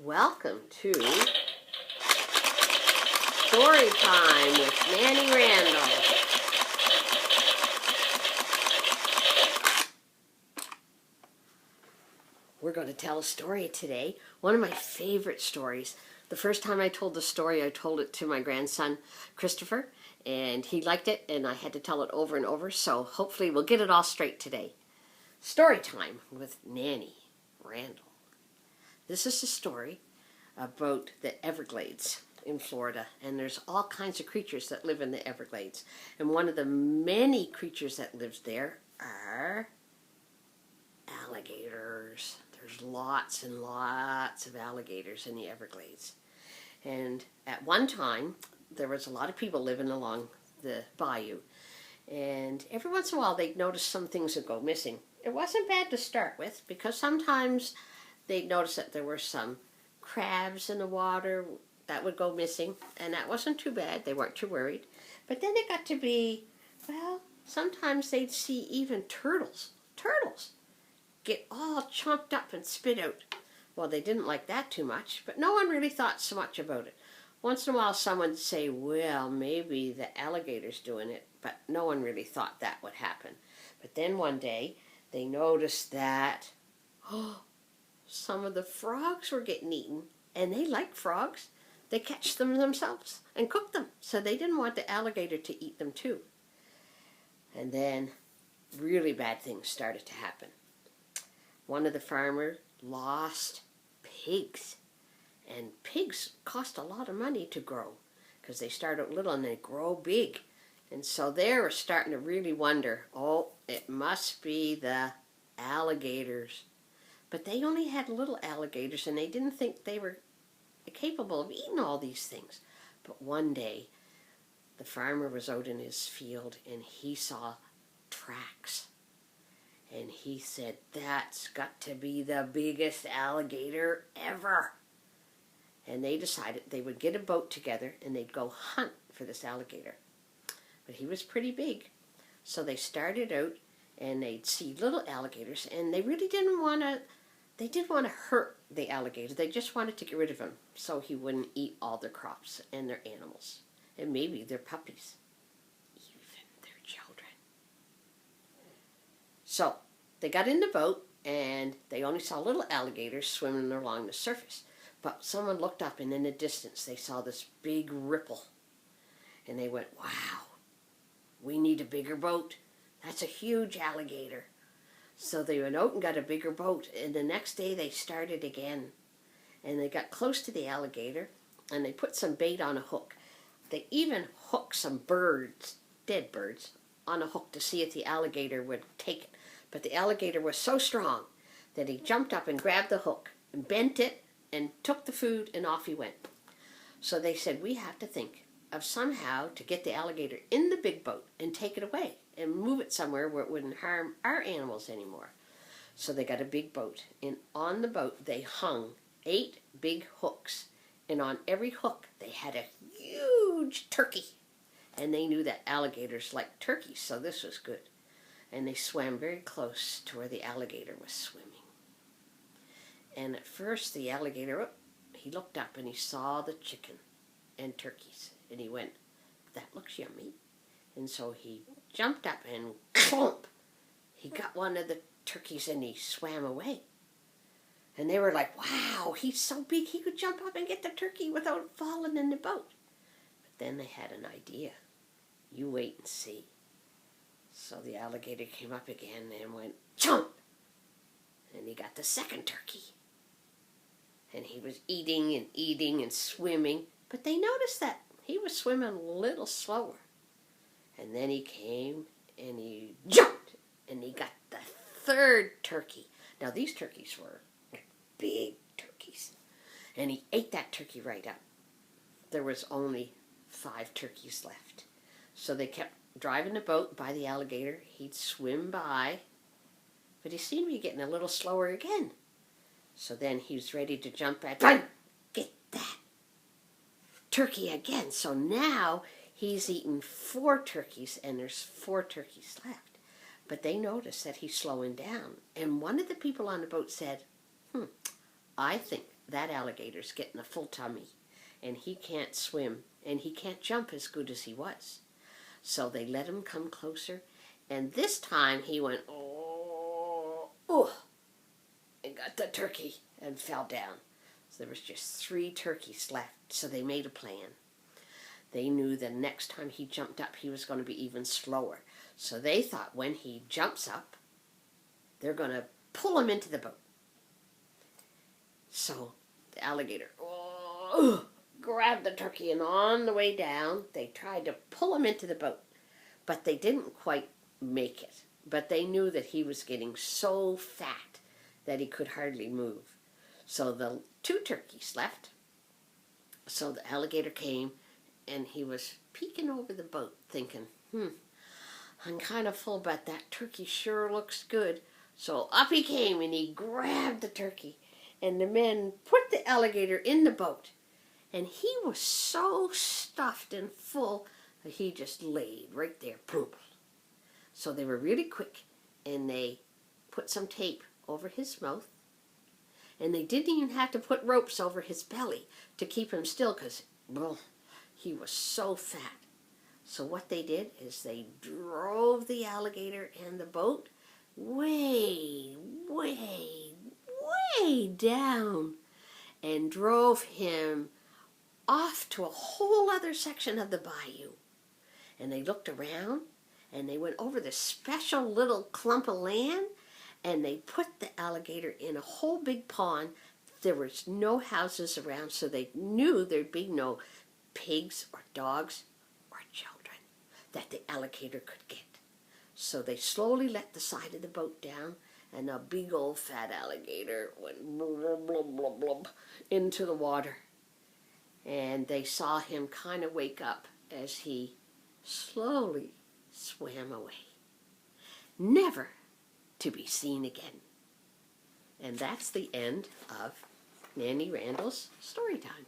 Welcome to Story Time with Nanny Randall. We're going to tell a story today, one of my favorite stories. The first time I told the story, I told it to my grandson, Christopher, and he liked it, and I had to tell it over and over, so hopefully we'll get it all straight today. Story Time with Nanny Randall. This is a story about the Everglades in Florida, and there's all kinds of creatures that live in the Everglades. And one of the many creatures that lives there are alligators. There's lots and lots of alligators in the Everglades. And at one time, there was a lot of people living along the bayou. And every once in a while, they'd notice some things would go missing. It wasn't bad to start with, because sometimes they'd notice that there were some crabs in the water that would go missing, and that wasn't too bad. They weren't too worried. But then it got to be, well, sometimes they'd see even turtles get all chomped up and spit out. Well, they didn't like that too much, but no one really thought so much about it. Once in a while, someone would say, well, maybe the alligator's doing it, but no one really thought that would happen. But then one day, they noticed that, some of the frogs were getting eaten, and they like frogs. They catch them themselves and cook them, so they didn't want the alligator to eat them too. And then really bad things started to happen. One of the farmers lost pigs, and pigs cost a lot of money to grow because they start out little and they grow big. And so they were starting to really wonder, oh, it must be the alligators. But they only had little alligators, and they didn't think they were capable of eating all these things. But one day, the farmer was out in his field, and he saw tracks. And he said, that's got to be the biggest alligator ever. And they decided they would get a boat together, and they'd go hunt for this alligator. But he was pretty big. So they started out, and they'd see little alligators, and they really didn't want to, they didn't want to hurt the alligator. They just wanted to get rid of him so he wouldn't eat all their crops and their animals, and maybe their puppies, even their children. So they got in the boat, and they only saw little alligators swimming along the surface. But someone looked up, and in the distance they saw this big ripple, and they went, wow, we need a bigger boat. That's a huge alligator. So they went out and got a bigger boat, and the next day they started again. And they got close to the alligator, and they put some bait on a hook. They even hooked some birds, dead birds, on a hook to see if the alligator would take it. But the alligator was so strong that he jumped up and grabbed the hook and bent it and took the food, and off he went. So they said, we have to think of somehow to get the alligator in the big boat and take it away and move it somewhere where it wouldn't harm our animals anymore. So they got a big boat, and on the boat they hung 8 big hooks, and on every hook they had a huge turkey. And they knew that alligators like turkeys, so this was good. And they swam very close to where the alligator was swimming. And at first the alligator, he looked up and he saw the chicken and turkeys, and he went, that looks yummy. And so he jumped up and clomp, he got one of the turkeys and he swam away. And they were like, wow, he's so big he could jump up and get the turkey without falling in the boat. But then they had an idea. You wait and see. So the alligator came up again and went, chomp! And he got the second turkey. And he was eating and swimming, but they noticed that he was swimming a little slower. And then he came and he jumped and he got the third turkey. Now these turkeys were big turkeys. And he ate that turkey right up. There was only 5 turkeys left. So they kept driving the boat by the alligator. He'd swim by, but he seemed to be getting a little slower again. So then he was ready to jump back. Get that turkey again. So now he's eaten 4 turkeys, and there's 4 turkeys left. But they noticed that he's slowing down. And one of the people on the boat said, I think that alligator's getting a full tummy, and he can't swim, and he can't jump as good as he was. So they let him come closer, and this time he went, oh, and got the turkey and fell down. So there was just 3 turkeys left, so they made a plan. They knew the next time he jumped up, he was going to be even slower. So they thought when he jumps up, they're going to pull him into the boat. So the alligator grabbed the turkey, and on the way down, they tried to pull him into the boat. But they didn't quite make it. But they knew that he was getting so fat that he could hardly move. So the 2 turkeys left. So the alligator came, and he was peeking over the boat thinking, I'm kind of full, but that turkey sure looks good. So up he came, and he grabbed the turkey, and the men put the alligator in the boat. And he was so stuffed and full that he just laid right there. So they were really quick, and they put some tape over his mouth, and they didn't even have to put ropes over his belly to keep him still, because he was so fat. So what they did is they drove the alligator and the boat way, way, way down, and drove him off to a whole other section of the bayou. And they looked around, and they went over this special little clump of land, and they put the alligator in a whole big pond. There was no houses around, so they knew there'd be no pigs or dogs or children that the alligator could get. So they slowly let the side of the boat down, and a big old fat alligator went blub, blub, blub, blub, into the water. And they saw him kind of wake up as he slowly swam away, never to be seen again. And that's the end of Nanny Randall's story time.